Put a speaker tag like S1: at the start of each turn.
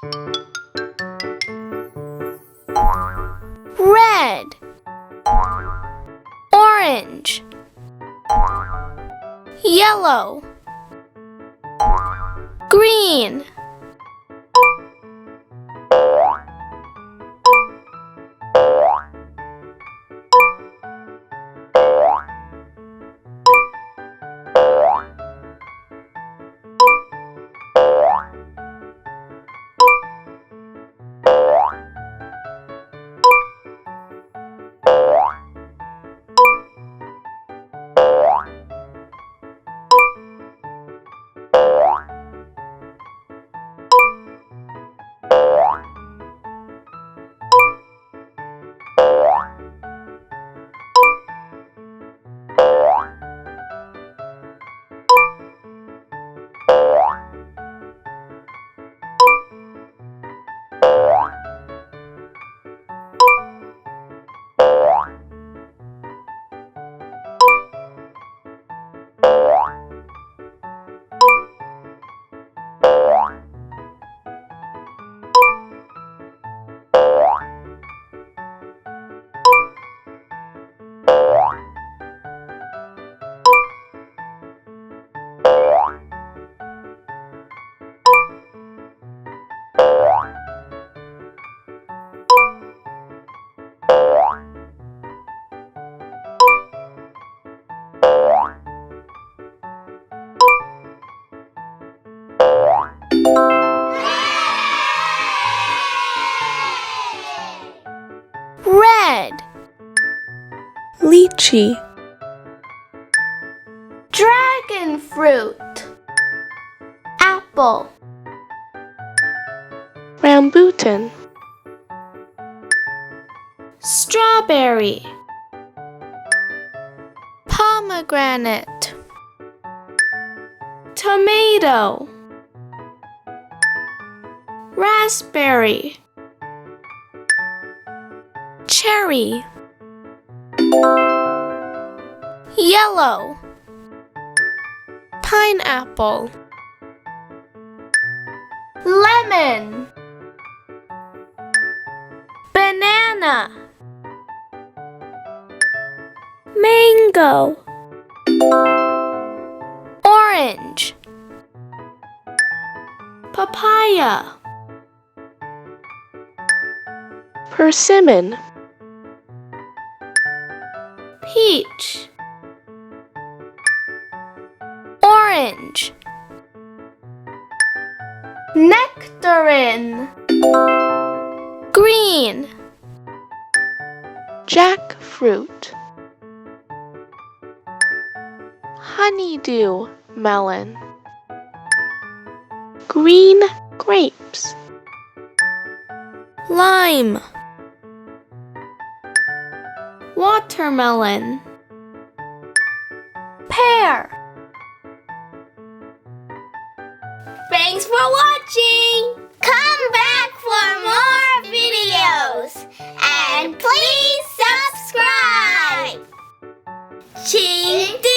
S1: Red, orange, yellow, green, red,
S2: Lychee,
S1: dragon fruit, apple,
S2: Rambutan,
S1: strawberry, pomegranate, tomato, raspberry, cherry, yellow, pineapple, lemon, banana, mango, orange, papaya,
S2: Persimmon,
S1: peach, orange, nectarine, green,
S2: Jackfruit, Honeydew melon, green grapes,
S1: lime, watermelon, pear. Thanks for watching! Come back for more videos! And please subscribe! 请订